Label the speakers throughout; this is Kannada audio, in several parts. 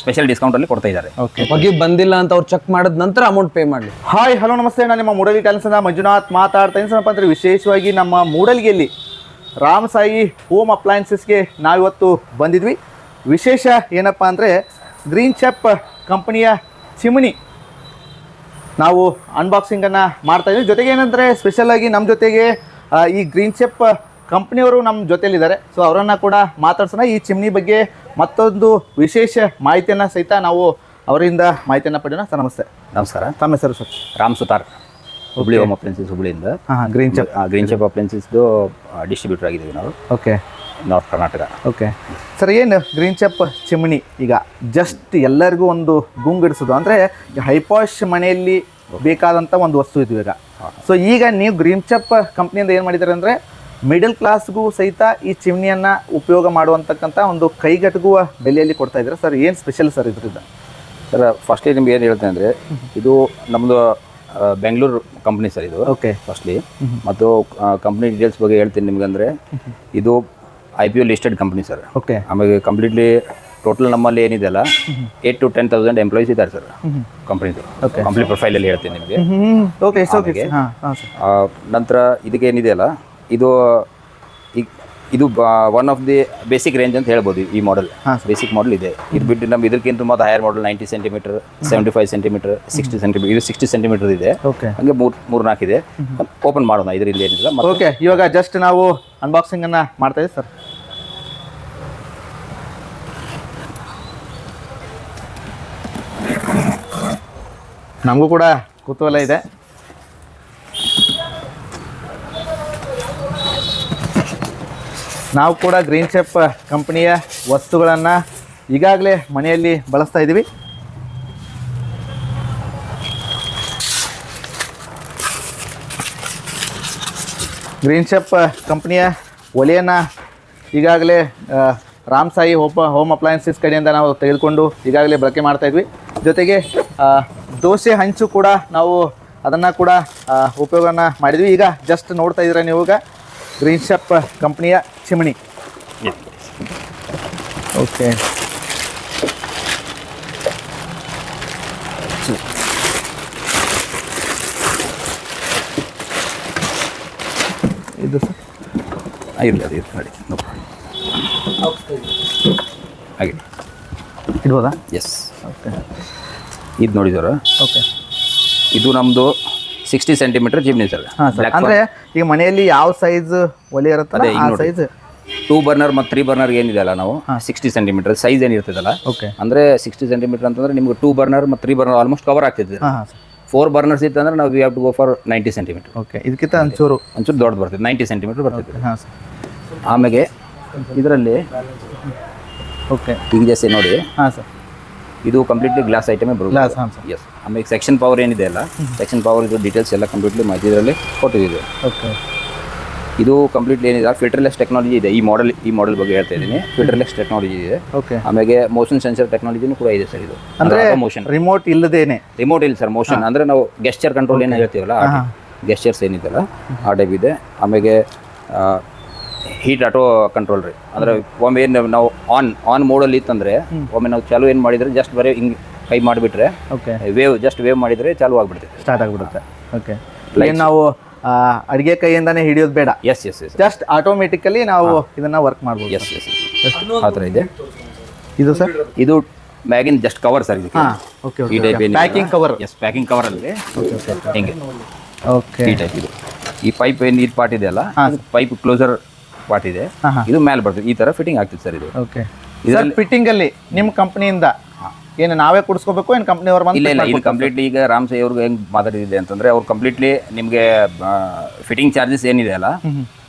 Speaker 1: ಸ್ಪೆಷಲ್ ಡಿಸ್ಕೌಂಟಲ್ಲಿ ಕೊಡ್ತಾ ಇದ್ದಾರೆ.
Speaker 2: ಓಕೆ, ಹೊಗೆ ಬಂದಿಲ್ಲ ಅಂತ ಅವ್ರು ಚೆಕ್ ಮಾಡಿದ ನಂತರ ಅಮೌಂಟ್ ಪೇ ಮಾಡಲಿ.
Speaker 3: ಹಾಯ್ ಹಲೋ ನಮಸ್ತೆ, ನಾನು ನಿಮ್ಮ ಮೂಡಲ್ಗಿ ಟೈಲ್ಸ್ನ ಮಂಜುನಾಥ್ ಮಾತಾಡ್ತಾ ಇದ್ದೀನಿ. ಏನಪ್ಪ ಅಂದರೆ ವಿಶೇಷವಾಗಿ ನಮ್ಮ ಮೂಡಲ್ಗಿಯಲ್ಲಿ ರಾಮ್ ಸಾಯಿ ಹೋಮ್ ಅಪ್ಲಯನ್ಸಸ್ಗೆ ನಾವಿವತ್ತು ಬಂದಿದ್ವಿ. ವಿಶೇಷ ಏನಪ್ಪ ಅಂದರೆ ಗ್ರೀನ್ ಚೆಪ್ ಕಂಪನಿಯ ಚಿಮಣಿ ನಾವು ಅನ್ಬಾಕ್ಸಿಂಗನ್ನು ಮಾಡ್ತಾಯಿದ್ವಿ. ಜೊತೆಗೆ ಏನಂದರೆ ಸ್ಪೆಷಲಾಗಿ ನಮ್ಮ ಜೊತೆಗೆ ಈ ಗ್ರೀನ್ ಚೆಪ್ ಕಂಪ್ನಿಯವರು ನಮ್ಮ ಜೊತೆಯಲ್ಲಿದ್ದಾರೆ. ಸೊ ಅವರನ್ನು ಕೂಡ ಮಾತಾಡ್ಸೋಣ. ಈ ಚಿಮ್ನಿ ಬಗ್ಗೆ ಮತ್ತೊಂದು ವಿಶೇಷ ಮಾಹಿತಿಯನ್ನು ಸಹಿತ ನಾವು ಅವರಿಂದ ಮಾಹಿತಿಯನ್ನು ಪಡೆಯೋಣ. ಸರ್ ನಮಸ್ತೆ.
Speaker 1: ನಮಸ್ಕಾರ.
Speaker 3: ತಮ್ಮ ಹೆಸರು sir?
Speaker 1: Ram Sutar, Hubli home appliances ಹುಬ್ಳಿಯಿಂದ. ಗ್ರೀನ್ ಚೆಪ್ ಅಪ್ಲಯನ್ಸಸ್ದು ಡಿಸ್ಟ್ರಿಬ್ಯೂಟರ್ ಆಗಿದ್ದೀವಿ ನಾವು.
Speaker 3: Okay,
Speaker 1: north Karnataka.
Speaker 3: Okay sir, ಏನು ಗ್ರೀನ್ ಚೆಪ್ ಚಿಮಣಿ ಈಗ ಜಸ್ಟ್ ಎಲ್ಲರಿಗೂ ಒಂದು ಗುಂಗಿಡಿಸೋದು ಅಂದರೆ ಹೈಪಾಶ್ ಮನೆಯಲ್ಲಿ ಬೇಕಾದಂಥ ಒಂದು ವಸ್ತು ಇದು ಈಗ. ಸೊ ಈಗ ನೀವು ಗ್ರೀನ್ ಚೆಪ್ ಕಂಪ್ನಿಯಿಂದ ಏನು ಮಾಡಿದ್ದಾರೆ ಅಂದರೆ ಮಿಡಲ್ ಕ್ಲಾಸ್ಗೂ ಸಹಿತ ಈ ಚಿಮ್ನಿಯನ್ನು ಉಪಯೋಗ ಮಾಡುವಂತಕ್ಕಂಥ ಒಂದು ಕೈಗೆಟುಕುವ ಬೆಲೆಯಲ್ಲಿ ಕೊಡ್ತಾ ಇದ್ದಾರೆ. ಸರ್ ಏನು ಸ್ಪೆಷಲ್ ಸರ್ ಇದರಿಂದ?
Speaker 1: ಸರ್ ಫಸ್ಟ್ಲಿ ನಿಮ್ಗೆ ಏನು ಹೇಳ್ತೇನೆ ಅಂದರೆ ಇದು ನಮ್ಮದು ಬೆಂಗಳೂರು ಕಂಪ್ನಿ ಸರ್ ಇದು.
Speaker 3: ಓಕೆ,
Speaker 1: ಫಸ್ಟ್ಲಿ ಮತ್ತು ಕಂಪ್ನಿ ಡೀಟೇಲ್ಸ್ ಬಗ್ಗೆ ಹೇಳ್ತೀನಿ ನಿಮ್ಗೆ. ಅಂದರೆ ಇದು IPO listed company sir.
Speaker 3: Okay,
Speaker 1: ಆಮೇಲೆ ಕಂಪ್ಲೀಟ್ಲಿ ಟೋಟಲ್ ನಮ್ಮಲ್ಲಿ ಏನಿದೆಯಲ್ಲ 8,000 to 10,000 ಎಂಪ್ಲಾಯೀಸ್ ಇದ್ದಾರೆ ಸರ್ ಕಂಪ್ನಿದು. ಕಂಪ್ಲೀಟ್ ಪ್ರೊಫೈಲಲ್ಲಿ ಹೇಳ್ತೀನಿ ನಿಮಗೆ.
Speaker 3: ಓಕೆ,
Speaker 1: ನಂತರ ಇದಕ್ಕೆ ಏನಿದೆಯಲ್ಲ ಇದು one of the basic range ಅಂತ ಹೇಳ್ಬೋದು. ಈ ಮಾಡೆಲ್ ಬೇಸಿಕ್ ಮಾಡೆಲ್ ಇದೆ. ಇದು ಬಿಟ್ಟು ನಮ್ಮ ಇದಕ್ಕಿಂತ ಮತ್ತು higher model 90 centimetre, 75 centimetre, 60 centimetre. ಇದು 60 ಸೆಂಟಿಮೀಟರ್ ಇದೆ.
Speaker 3: ಓಕೆ,
Speaker 1: ಹಂಗೆ 3-4 ಇದೆ. ಓಪನ್ ಮಾಡೋಣ, ಇದರಲ್ಲಿ ಏನಿಲ್ಲ.
Speaker 3: ಓಕೆ, ಇವಾಗ ಜಸ್ಟ್ ನಾವು ಅನ್ಬಾಕ್ಸಿಂಗನ್ನು ಮಾಡ್ತಾ ಇದ್ದೀವಿ ಸರ್. ನಮಗೂ ಕೂಡ ಕುತೂಹಲ ಇದೆ. ನಾವು ಕೂಡ ಗ್ರೀನ್ ಚೆಪ್ ಕಂಪನಿಯ ವಸ್ತುಗಳನ್ನು ಈಗಾಗಲೇ ಮನೆಯಲ್ಲಿ ಬಳಸ್ತಾ ಇದ್ದೀವಿ. ಗ್ರೀನ್ ಚೆಪ್ ಕಂಪನಿಯ ಒಲೆಯನ್ನು ಈಗಾಗಲೇ ರಾಮ್ ಸಾಯಿ ಹೋಮ್ ಅಪ್ಲಯನ್ಸಸ್ ಕಡೆಯಿಂದ ನಾವು ತೆಗೆದುಕೊಂಡು ಈಗಾಗಲೇ ಬಳಕೆ ಮಾಡ್ತಾಯಿದ್ವಿ. ಜೊತೆಗೆ ದೋಸೆ ಹಂಚು ಕೂಡ ನಾವು ಅದನ್ನು ಕೂಡ ಉಪಯೋಗನ ಮಾಡಿದ್ವಿ. ಈಗ ಜಸ್ಟ್ ನೋಡ್ತಾ ಇದ್ದೀರಾ ನೀವು ಈಗ ಗ್ರೀನ್ ಚೆಪ್ ಕಂಪನಿಯ ಚಿಮಣಿ. ಓಕೆ, ಇದು ಸರ್
Speaker 1: ಇರಲಿ, ಅದು ಇರಲಿ ನೋಡಿ. ಹಾಗೆ
Speaker 3: ಇಡ್ಬೋದಾ?
Speaker 1: ಎಸ್.
Speaker 3: ಓಕೆ,
Speaker 1: ಇದು ನೋಡಿ ಸರ್.
Speaker 3: ಓಕೆ,
Speaker 1: ಇದು ನಮ್ಮದು 60 ಸೆಂಟಿಮೀಟರ್ ಚಿಮ್ನಿ ಸರ್.
Speaker 3: ಹಾಂ ಸರ್, ಅಂದರೆ ಈಗ ಮನೆಯಲ್ಲಿ ಯಾವ ಸೈಜ್ ಒಲೆ ಇರುತ್ತದೆ ಆ ಸೈಜ್
Speaker 1: 2 ಬರ್ನರ್ ಮತ್ತು 3 ಬರ್ನರ್ ಏನಿದೆ ಅಲ್ಲ, ನಾವು 60 ಸೆಂಟಿಮೀಟರ್ ಸೈಜ್ ಏನಿರ್ತದಲ್ಲ.
Speaker 3: ಓಕೆ,
Speaker 1: ಅಂದರೆ 60 ಸೆಂಟಿಮೀಟರ್ ಅಂತಂದರೆ ನಿಮ್ಗೆ 2 ಬರ್ನರ್ ಮತ್ತು 3 ಬರ್ನರ್ ಆಲ್ಮೋಸ್ಟ್ ಕವರ್ ಆಗ್ತಿದೆ.
Speaker 3: ಹಾಂ ಸರ್.
Speaker 1: 4 ಬರ್ನರ್ಸ್ ಇತ್ತಂದ್ರೆ ನಾವು we have to go for 90 centimetre.
Speaker 3: Okay, ಇದಕ್ಕಿಂತ ಒಂಚೂರು
Speaker 1: ದೊಡ್ಡದು ಬರ್ತದೆ, 90 ಸೆಂಟಿಮೀಟರ್ ಬರ್ತದೆ.
Speaker 3: ಹಾಂ ಸರ್.
Speaker 1: ಆಮೇಲೆ ಇದರಲ್ಲಿ
Speaker 3: ಓಕೆ,
Speaker 1: ಈಗ ಜೈಸೆ ನೋಡಿ.
Speaker 3: ಹಾಂ ಸರ್,
Speaker 1: ಇದು ಕಂಪ್ಲೀಟ್ಲಿ ಗ್ಲಾಸ್ ಐಟಮೇ ಬರುತ್ತೆ.
Speaker 3: ಗ್ಲಾಸ್. ಹಾಂ ಸರ್.
Speaker 1: ಎಸ್. ಆಮೇಲೆ ಸೆಕ್ಷನ್ ಪವರ್ ಏನಿದೆ ಅಲ್ಲ, ಸೆಕ್ಷನ್ ಪವರ್ ಇದು ಡೀಟೇಲ್ಸ್ ಎಲ್ಲ ಕಂಪ್ಲೀಟ್ಲಿ ಮಾಹಿತಿ ಇದರಲ್ಲಿ ಕೊಟ್ಟಿದೆ.
Speaker 3: ಓಕೆ,
Speaker 1: ಇದು ಕಂಪ್ಲೀಟ್ಲಿ ಏನಿದೆ ಫಿಲ್ಟರ್ಲೆಸ್ ಟೆಕ್ನಾಲಜಿ ಇದೆ. ಈ ಮಾಡೆಲ್ ಬಗ್ಗೆ ಹೇಳ್ತಾ ಇದ್ದೀನಿ. ಫಿಲ್ಟರ್ಲೆಸ್ ಟೆಕ್ನಾಲಜಿ ಇದೆ.
Speaker 3: ಓಕೆ,
Speaker 1: ಆಮೇಲೆ ಮೋಷನ್ ಸೆನ್ಸರ್ ಟೆಕ್ನಾಲಜಿನೂ ಕೂಡ ಇದೆ ಸರ್. ಇದು
Speaker 3: ಅಂದರೆ
Speaker 1: ಮೋಷನ್
Speaker 3: ರಿಮೋಟ್ ಇಲ್ಲದೇನೆ.
Speaker 1: ರಿಮೋಟ್ ಇಲ್ಲ ಸರ್, ಮೋಷನ್ ಅಂದರೆ ನಾವು ಗೆಸ್ಚರ್ ಕಂಟ್ರೋಲ್ ಏನು ಹೇಳ್ತೀವಲ್ಲ, ಗೆಸ್ಚರ್ಸ್ ಏನಿದೆಲ್ಲ ಆ ಟೈಪ್ ಇದೆ. ಆಮೇಲೆ ಹೀಟ್ ಆಟೋ ಕಂಟ್ರೋಲ್ ರೀ. ಅಂದರೆ ಒಮ್ಮೆ ಏನು ನಾವು ಆನ್ ಮೋಡಲ್ಲಿ ಇತ್ತಂದರೆ ಒಮ್ಮೆ ನಾವು ಚಾಲು ಏನು ಮಾಡಿದರೆ ಜಸ್ಟ್ ಬರೀ ಹಿಂಗೆ ಕೈ ಮಾಡಿಬಿಟ್ರೆ,
Speaker 3: ಓಕೆ,
Speaker 1: ವೇವ್ ಮಾಡಿದರೆ ಚಾಲು ಆಗಿಬಿಡುತ್ತೆ,
Speaker 3: ಸ್ಟಾರ್ಟ್ ಆಗಿಬಿಡುತ್ತೆ. ಓಕೆ, ಏನು ನಾವು ಅಡುಗೆ ಕೈಯಿಂದಾನೇ ಹಿಡಿಯೋದು ಬೇಡ.
Speaker 1: Yes yes yes,
Speaker 3: just automatically ನಾವು ಇದನ್ನು ವರ್ಕ್ ಮಾಡ್ಬೋದು.
Speaker 1: ಎಸ್ ಎಸ್ ಎಸ್, ಆ ಥರ ಇದೆ.
Speaker 3: ಇದು ಸರ್,
Speaker 1: ಇದು ಮ್ಯಾಗಿನ್ ಜಸ್ಟ್ ಕವರ್ ಸರ್. ಇದಕ್ಕೆ
Speaker 3: ಓಕೆ,
Speaker 1: ಈ ಟೈಪ್ ಏನು
Speaker 3: ಪ್ಯಾಕಿಂಗ್ ಕವರ್.
Speaker 1: ಎಸ್, ಪ್ಯಾಕಿಂಗ್ ಕವರಲ್ಲಿ ಹಿಂಗೆ
Speaker 3: ಓಕೆ,
Speaker 1: ಈ ಟೈಪ್. ಇದು ಈ ಪೈಪ್ ಏನು ಇದು ಪಾರ್ಟ್ ಇದೆ ಅಲ್ಲ, ಪೈಪ್ ಕ್ಲೋಸರ್ ಪಾರ್ಟ್ ಇದೆ. ಇದು ಮೇಲೆ ಬರ್ತದೆ, ಈ ಥರ ಫಿಟ್ಟಿಂಗ್ ಆಗ್ತದೆ ಸರ್ ಇದು.
Speaker 3: ಓಕೆ, ಸರ್ ಫಿಟ್ಟಿಂಗಲ್ಲಿ ನಿಮ್ಮ ಕಂಪ್ನಿಯಿಂದ ಏನು ನಾವೇ ಕೊಡಿಸ್ಕೋಬೇಕು, ಏನು ಕಂಪ್ನಿಯವ್ರು ಬಂದು?
Speaker 1: ಇಲ್ಲ ಇಲ್ಲ, ಇದು ಕಂಪ್ಲೀಟ್ಲಿ ಈಗ ರಾಮ್ ಸಾಯಿ ಅವ್ರಿಗೆ ಹೆಂಗೆ ಮಾತಾಡಿದೆ ಅಂತಂದರೆ, ಅವ್ರು ಕಂಪ್ಲೀಟ್ಲಿ ನಿಮಗೆ ಫಿಟ್ಟಿಂಗ್ ಚಾರ್ಜಸ್ ಏನಿದೆ ಅಲ್ಲ,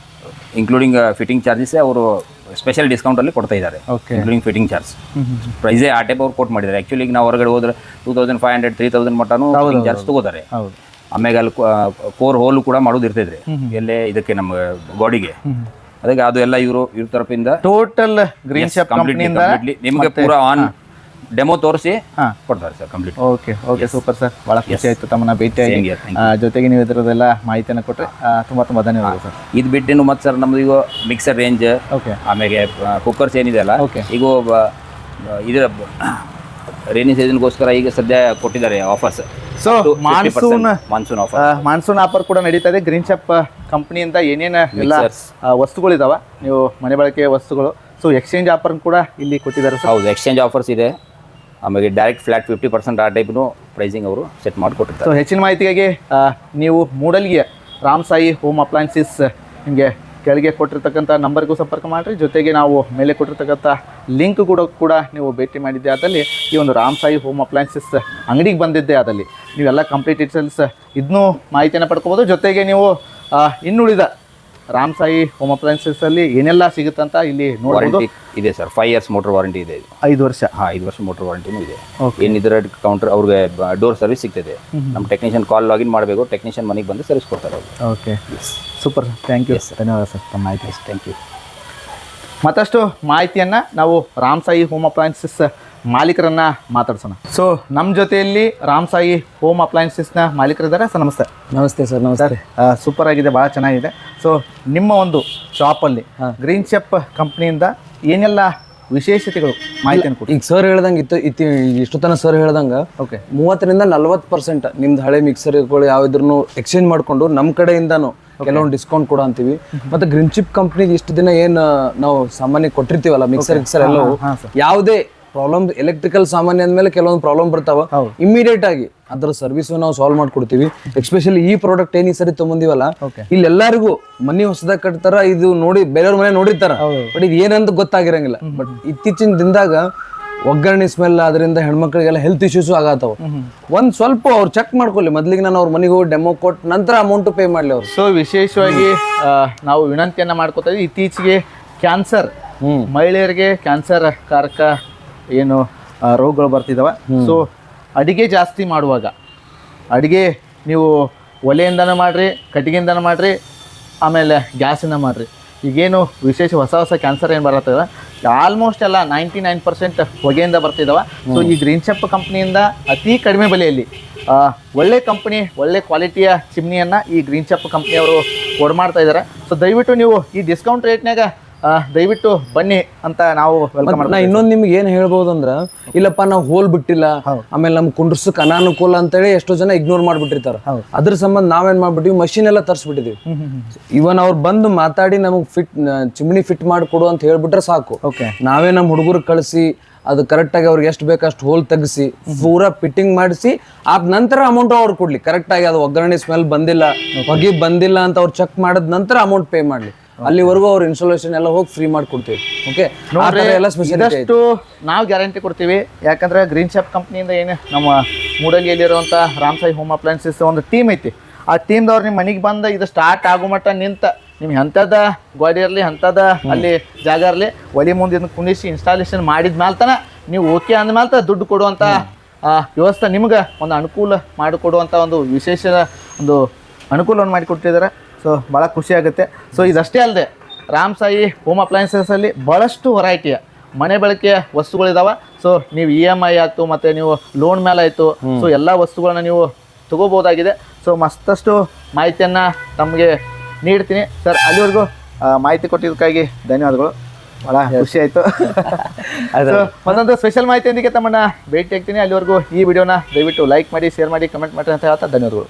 Speaker 1: ಇನ್ಕ್ಲೂಡಿಂಗ್ ಫಿಟ್ಟಿಂಗ್ ಚಾರ್ಜಸ್ಸೇ ಅವರು ಸ್ಪೆಷಲ್ ಡಿಸ್ಕೌಂಟಲ್ಲಿ ಕೊಡ್ತಾ ಇದ್ದಾರೆ. ಇನ್ಕ್ಲೂಡಿಂಗ್ ಫಿಟ್ಟಿಂಗ್ ಚಾರ್ಜ್ ಪ್ರೈಸೇ ಆ ಟೈಪ್ ಅವ್ರು ಕೊಟ್ಟು ಮಾಡಿದ್ದಾರೆ. ಆ್ಯಕ್ಚುಲಿ ಈಗ ನಾವು ಹೊರಗಡೆ ಹೋದ್ರೆ 2,500 3,000 ಮಟ್ಟನೂ ಫಿಟ್ಟಿಂಗ್ ಚಾರ್ಜ್ ತೊಗೋತಾರೆ. ಆಮೇಲೆ ಅಲ್ಲಿ ಕೋರ್ ಹೋಲು ಕೂಡ ಮಾಡೋದು ಇರ್ತೈತ್ರಿ ಎಲ್ಲೇ ಇದಕ್ಕೆ ನಮ್ಮ ಗಾಡಿಗೆ. ಅದಕ್ಕೆ ಅದು ಎಲ್ಲ ಇವ್ರ ತರಫಿಂದ
Speaker 3: ಟೋಟಲ್ ಗ್ರೀನ್ ಚೆಪ್ ಕಂಪ್ನಿಯಿಂದ
Speaker 1: ನಿಮಗೆ ಪೂರ ಆನ್ ಡೆಮೋ ತೋರಿಸಿ ಕೊಡ್ತಾರೆ sir complete.
Speaker 3: Okay, okay, super sir. ಭಾಳ ಖುಷಿ ಆಯಿತು ತಮ್ಮನ್ನ ಭೇಟಿಯಾಗಿ. ಜೊತೆಗೆ ನೀವು ಇದರದೆಲ್ಲ ಮಾಹಿತಿಯನ್ನು ಕೊಟ್ಟರೆ ತುಂಬ ಧನ್ಯವಾದ ಸರ್.
Speaker 1: ಇದು ಬಿಟ್ಟು ಮತ್ತು ಸರ್ ನಮ್ದು ಈಗ ಮಿಕ್ಸರ್ ರೇಂಜ್,
Speaker 3: ಓಕೆ,
Speaker 1: ಆಮೇಲೆ ಕುಕ್ಕರ್ಸ್ ಏನಿದೆ ಅಲ್ಲ, ಈಗ ಇದರ ರೈನಿ ಸೀಸನ್ಗೋಸ್ಕರ ಈಗ ಸದ್ಯ ಕೊಟ್ಟಿದ್ದಾರೆ offers.
Speaker 3: So monsoon
Speaker 1: offer,
Speaker 3: monsoon offer ಕೂಡ ನಡೀತಾ ಇದೆ. ಗ್ರೀನ್ ಶೆಫ್ ಕಂಪ್ನಿಯಿಂದ ಏನೇನು ಎಲ್ಲ ವಸ್ತುಗಳಿದಾವ ನೀವು ಮನೆ ಬಳಕೆ ವಸ್ತುಗಳು, ಸೊ ಎಕ್ಸ್ಚೇಂಜ್ ಆಫರ್ ಕೂಡ ಇಲ್ಲಿ ಕೊಟ್ಟಿದ್ದಾರೆ ಸರ್.
Speaker 1: ಹೌದು, ಎಕ್ಸ್ಚೇಂಜ್ ಆಫರ್ಸ್ ಇದೆ. ಆಮೇಲೆ ಡೈರೆಕ್ಟ್ ಫ್ಲಾಟ್ 50% ಆ ಟೈಪ್ನು ಪ್ರೈಸಿಂಗ್ ಅವರು ಸೆಟ್ ಮಾಡಿಕೊಟ್ಟಿರ್ತಾರೆ.
Speaker 3: ಸೊ ಹೆಚ್ಚಿನ ಮಾಹಿತಿಗಾಗಿ ನೀವು ಮೂಡಲ್ಗೆ ರಾಮ್ ಸಾಯಿ ಹೋಮ್ ಅಪ್ಲೈನ್ಸಸ್ ನಿಮಗೆ ಕೆಳಗೆ ಕೊಟ್ಟಿರ್ತಕ್ಕಂಥ ನಂಬರ್ಗೂ ಸಂಪರ್ಕ ಮಾಡಿರಿ. ಜೊತೆಗೆ ನಾವು ಮೇಲೆ ಕೊಟ್ಟಿರ್ತಕ್ಕಂಥ ಲಿಂಕ್ ಕೂಡ ನೀವು ಭೇಟಿ ಮಾಡಿದ್ದೆ ಆದಲ್ಲಿ ಈ ಒಂದು ರಾಮ್ ಸಾಯಿ ಹೋಮ್ ಅಪ್ಲೈನ್ಸಸ್ ಅಂಗಡಿಗೆ ಬಂದಿದ್ದೆ ಆದಲ್ಲಿ ನೀವೆಲ್ಲ ಕಂಪ್ಲೀಟ್ ಡೀಟೇಲ್ಸ್ ಇದನ್ನೂ ಮಾಹಿತಿಯನ್ನು ಪಡ್ಕೋಬೋದು. ಜೊತೆಗೆ ನೀವು ಇನ್ನುಳಿದ ರಾಮ್ ಸಾಯಿ ಹೋಮ್ ಅಪ್ಲೈನ್ಸಸ್ಸಲ್ಲಿ ಏನೆಲ್ಲ ಸಿಗುತ್ತಂತ ಇಲ್ಲಿ ನೋಡ್ಬೋದು.
Speaker 1: ಇದೆ ಸರ್, 5 years ಮೋಟರ್ ವಾರಂಟಿ ಇದೆ.
Speaker 3: 5 ವರ್ಷ
Speaker 1: 5 ವರ್ಷ ಮೋಟರ್ ವಾರಂಟಿನೂ ಇದೆ. ಏನಿದ್ರೆ ಕೌಂಟರ್ ಅವ್ರಿಗೆ ಡೋರ್ ಸರ್ವಿಸ್ ಸಿಗ್ತದೆ. ನಮ್ಮ ಟೆಕ್ನಿಷಿಯನ್ ಕಾಲ್ ಲಾಗಿನ್ ಮಾಡಬೇಕು, ಟೆಕ್ನಿಷಿಯನ್ ಮನೆಗೆ ಬಂದು ಸರ್ವಿಸ್ ಕೊಡ್ತಾರೆ ಅವರು.
Speaker 3: ಓಕೆ, ಸೂಪರ್, ಥ್ಯಾಂಕ್ ಯು, ಧನ್ಯವಾದ ಸರ್ ತಮ್ಮ ಮಾಹಿತಿ.
Speaker 1: Thank you.
Speaker 3: ಮತ್ತಷ್ಟು ಮಾಹಿತಿಯನ್ನು ನಾವು ರಾಮ್ ಸಾಯಿ ಹೋಮ್ ಅಪ್ಲೈನ್ಸಸ್ ಮಾಲೀಕರನ್ನ ಮಾತಾಡ್ಸೋಣ. ಸೊ ನಮ್ಮ ಜೊತೆಯಲ್ಲಿ ರಾಮ್ ಸಾಯಿ ಹೋಮ್ ಅಪ್ಲೈನ್ಸಸ್ನ ಮಾಲೀಕರಿದ್ದಾರೆ ಸರ್. ನಮಸ್ತೆ.
Speaker 2: ನಮಸ್ತೆ ಸರ್. ನಮಸ್ತೆ.
Speaker 3: ಸೂಪರ್ ಆಗಿದೆ, ಭಾಳ ಚೆನ್ನಾಗಿದೆ. ಸೊ ನಿಮ್ಮ ಒಂದು ಶಾಪಲ್ಲಿ ಗ್ರೀನ್ ಶೆಫ್ ಕಂಪ್ನಿಯಿಂದ ಏನೆಲ್ಲ ವಿಶೇಷತೆಗಳು ಮಾಹಿತಿಯನ್ನು ಕೊಡಿ.
Speaker 2: ಈಗ ಸರ್ ಹೇಳ್ದಂಗೆ ಇಷ್ಟು ತನಕ ಸರ್ ಹೇಳ್ದಂಗೆ
Speaker 3: ಓಕೆ
Speaker 2: 30% ನಿಮ್ದು ಹಳೆ ಮಿಕ್ಸರ್ಗಳು ಯಾವ್ದ್ರೂ ಎಕ್ಸ್ಚೇಂಜ್ ಮಾಡಿಕೊಂಡು ನಮ್ಮ ಕಡೆಯಿಂದನೂ ಕೆಲವೊಂದು ಡಿಸ್ಕೌಂಟ್ ಕೂಡ ಅಂತೀವಿ. ಮತ್ತೆ ಗ್ರೀನ್ ಚಿಪ್ ಕಂಪ್ನಿಗೆ ಇಷ್ಟು ದಿನ ಏನು ನಾವು ಸಾಮಾನ್ಯ ಕೊಟ್ಟಿರ್ತೀವಲ್ಲ ಮಿಕ್ಸರ್ ಎಲ್ಲವೂ ಯಾವುದೇ ಪ್ರಾಬ್ಲಮ್ ಎಲೆಕ್ಟ್ರಿಕಲ್ ಸಾಮಾನ್ಯ ಅಂದಮೇಲೆ ಕೆಲವೊಂದು ಪ್ರಾಬ್ಲಮ್ ಬರ್ತಾವ, ಇಮಿಡಿಯೇಟ್ ಆಗಿ ಅದರ ಸರ್ವಿಸ್ ನಾವು ಸಾಲ್ವ್ ಮಾಡ್ಕೊಡ್ತೀವಿ. ಎಸ್ಪೆಷಲಿ ಈ ಪ್ರಾಡಕ್ಟ್ ಏನ್ ಈ ಸರಿ ತೊಗೊಂಡಿವಲ್ಲ, ಇಲ್ಲಿ ಎಲ್ಲರಿಗೂ ಮನೆ ಹೊಸದಾಗ ಕಟ್ತಾರ, ಇದು ನೋಡಿ ಬೇರೆಯವ್ರ ಮನೆ ನೋಡಿರ್ತಾರ, ಬಟ್ ಇದು ಏನಂತ ಗೊತ್ತಾಗಿರಂಗಿಲ್ಲ. ಬಟ್ ಇತ್ತೀಚಿನ ದಿನದಾಗ ಒಗ್ಗರಣೆ ಸ್ಮೆಲ್ ಅದರಿಂದ ಹೆಣ್ಮಕ್ಳಿಗೆಲ್ಲ ಹೆಲ್ತ್ ಇಶ್ಯೂಸ್ ಆಗತ್ತವ. ಒಂದ್ ಸ್ವಲ್ಪ ಅವ್ರು ಚೆಕ್ ಮಾಡ್ಕೊಳ್ಳಿ ಮೊದ್ಲಿಗೆ, ನಾನು ಅವ್ರ ಮನೆಗೆ ಹೋಗಿ ಡೆಮೋ ಕೊಟ್ಟು ನಂತರ ಅಮೌಂಟ್ ಪೇ ಮಾಡ್ಲಿ ಅವ್ರು.
Speaker 3: ಸೊ ವಿಶೇಷವಾಗಿ ನಾವು ವಿನಂತಿಯನ್ನ ಮಾಡ್ಕೋತಾ ಇದ್ದೀವಿ. ಇತ್ತೀಚೆಗೆ ಕ್ಯಾನ್ಸರ್, ಮಹಿಳೆಯರಿಗೆ ಕ್ಯಾನ್ಸರ್ ಕಾರಕ ಏನು ರೋಗಗಳು ಬರ್ತಿದ್ದಾವೆ. ಸೊ ಅಡಿಗೆ ಜಾಸ್ತಿ ಮಾಡುವಾಗ ಅಡಿಗೆ ನೀವು ಒಲೆಯಿಂದನೂ ಮಾಡಿರಿ, ಕಟ್ಟಿಗೆಯಿಂದನೂ ಮಾಡಿರಿ, ಆಮೇಲೆ ಗ್ಯಾಸಿಂದ ಮಾಡಿರಿ. ಈಗೇನು ವಿಶೇಷ ಹೊಸ ಕ್ಯಾನ್ಸರ್ ಏನು ಬರತ್ತದ ಆಲ್ಮೋಸ್ಟ್ ಎಲ್ಲ 99% ಹೊಗೆಯಿಂದ ಬರ್ತಿದ್ದಾವೆ. ಸೊ ಈ ಗ್ರೀನ್ ಶೆಫ್ ಕಂಪ್ನಿಯಿಂದ ಅತಿ ಕಡಿಮೆ ಬೆಲೆಯಲ್ಲಿ ಒಳ್ಳೆ ಕಂಪ್ನಿ, ಒಳ್ಳೆ ಕ್ವಾಲಿಟಿಯ ಚಿಮ್ನಿಯನ್ನು ಈ ಗ್ರೀನ್ ಶೆಫ್ ಕಂಪ್ನಿಯವರು ಕೊಡ್ಮಾಡ್ತಾ ಇದ್ದಾರೆ. ಸೊ ದಯವಿಟ್ಟು ನೀವು ಈ ಡಿಸ್ಕೌಂಟ್ ರೇಟ್ನಾಗ ದಯವಿಟ್ಟು ಬನ್ನಿ ಅಂತ ನಾವು ವೆಲ್ಕಮ್ ಮಾಡ್ತೀವಿ.
Speaker 2: ಇನ್ನೊಂದು ನಿಮ್ಗೆ ಏನ್ ಹೇಳ್ಬೋದು ಅಂದ್ರ, ಇಲ್ಲಪ್ಪ ನಾವು ಹೋಲ್ ಬಿಟ್ಟಿಲ್ಲ, ಆಮೇಲೆ ನಮ್ ಕುಂಡ್ರಸಕ್ ಅನಾನುಕೂಲ ಅಂತೇಳಿ ಎಷ್ಟೋ ಜನ ಇಗ್ನೋರ್ ಮಾಡ್ಬಿಟ್ಟಿರ್ತಾರ. ಅದ್ರ ಸಂಬಂಧ ನಾವೇನ್ ಮಾಡ್ಬಿಟ್ಟಿವಿ, ಮಷಿನ್ ಎಲ್ಲ ತರಿಸ್ಬಿಟ್ಟಿದೀವಿ. ಇವನ್ ಅವ್ರು ಬಂದು ಮಾತಾಡಿ ನಮಗ್ ಚಿಮ್ನಿ ಫಿಟ್ ಮಾಡಿಕೊಡು ಅಂತ ಹೇಳ್ಬಿಟ್ರೆ ಸಾಕು. ನಾವೇ ನಮ್ಮ ಹುಡುಗರು ಕಳಿಸಿ ಅದು ಕರೆಕ್ಟಾಗಿ ಅವ್ರಿಗೆ ಎಷ್ಟು ಬೇಕು ಅಷ್ಟು ಹೋಲ್ ತೆಗಿಸಿ ಪೂರಾ ಫಿಟ್ಟಿಂಗ್ ಮಾಡಿಸಿ ಆದ ನಂತರ ಅಮೌಂಟ್ ಅವ್ರು ಕೊಡ್ಲಿ. ಕರೆಕ್ಟಾಗಿ ಅದು ಒಗ್ಗರಣೆ ಸ್ಮೆಲ್ ಬಂದಿಲ್ಲ, ಹೊಗೆ ಬಂದಿಲ್ಲ ಅಂತ ಅವ್ರು ಚೆಕ್ ಮಾಡಿದ ನಂತರ ಅಮೌಂಟ್ ಪೇ ಮಾಡ್ಲಿ. ಅಲ್ಲಿವರೆಗೂ ಅವ್ರ ಇನ್ಸ್ಟಾಲೇಷನ್ ಎಲ್ಲ ಹೋಗಿ ಫ್ರೀ ಮಾಡ್ಕೊಡ್ತೀವಿ. ಓಕೆ,
Speaker 3: ಇದಷ್ಟು ನಾವು ಗ್ಯಾರಂಟಿ ಕೊಡ್ತೀವಿ. ಯಾಕಂದ್ರೆ ಗ್ರೀನ್ ಶೆಫ್ ಕಂಪ್ನಿಯಿಂದ ಏನು ನಮ್ಮ ಮೂಡಲಿಯಲ್ಲಿರುವಂಥ ರಾಮ್ ಸಾಯಿ ಹೋಮ್ ಅಪ್ಲೈನ್ಸಸ್ ಒಂದು ಟೀಮ್ ಐತಿ. ಆ ಟೀಮ್ದವ್ರು ನಿಮ್ಮ ಮನೆಗೆ ಬಂದು ಇದು ಸ್ಟಾರ್ಟ್ ಆಗೋ ಮಟ್ಟ ನಿಂತ ನಿಮ್ಗೆ ಅಂಥದ್ದು ಗಾಡಿ ಇರಲಿ, ಅಂಥದ್ದು ಅಲ್ಲಿ ಜಾಗ ಇರಲಿ, ಒಲಿ ಮುಂದೆ ಕುಣಿಸಿ ಇನ್ಸ್ಟಾಲೇಷನ್ ಮಾಡಿದ ಮೇಲೆ ತನ ನೀವು ಓಕೆ ಅಂದಮೇಲೆ ದುಡ್ಡು ಕೊಡುವಂಥ ವ್ಯವಸ್ಥೆ, ನಿಮ್ಗೆ ಒಂದು ಅನುಕೂಲ ಮಾಡಿಕೊಡುವಂಥ ಒಂದು ವಿಶೇಷ ಒಂದು ಅನುಕೂಲವನ್ನು ಮಾಡಿಕೊಟ್ಟಿದ್ದಾರೆ. ಸೊ ಭಾಳ ಖುಷಿ ಆಗುತ್ತೆ. ಸೊ ಇದಷ್ಟೇ ಅಲ್ಲದೆ ರಾಮ್ ಸಾಯಿ ಹೋಮ್ ಅಪ್ಲೈನ್ಸಸಲ್ಲಿ ಭಾಳಷ್ಟು ವೆರೈಟಿಯ ಮನೆ ಬಳಕೆಯ ವಸ್ತುಗಳಿದಾವೆ. ಸೊ ನೀವು EMI ಆಯಿತು, ಮತ್ತು ನೀವು ಲೋನ್ ಮೇಲೆ ಆಯಿತು, ಸೊ ಎಲ್ಲ ವಸ್ತುಗಳನ್ನ ನೀವು ತಗೋಬೋದಾಗಿದೆ. ಸೊ ಮತ್ತಷ್ಟು ಮಾಹಿತಿಯನ್ನು ತಮಗೆ ನೀಡ್ತೀನಿ ಸರ್. ಅಲ್ಲಿವರೆಗೂ ಮಾಹಿತಿ ಕೊಟ್ಟಿದ್ದಕ್ಕಾಗಿ ಧನ್ಯವಾದಗಳು, ಭಾಳ ಖುಷಿ ಆಯಿತು. ಮತ್ತೊಂದು ಸ್ಪೆಷಲ್ ಮಾಹಿತಿಯೊಂದಿಗೆ ತಮ್ಮನ್ನು ಭೇಟಿ ಆಗ್ತೀನಿ. ಅಲ್ಲಿವರೆಗೂ ಈ ವಿಡಿಯೋನ ದಯವಿಟ್ಟು ಲೈಕ್ ಮಾಡಿ, ಶೇರ್ ಮಾಡಿ, ಕಮೆಂಟ್ ಮಾಡಿ ಅಂತ ಹೇಳ್ತಾ ಧನ್ಯವಾದಗಳು.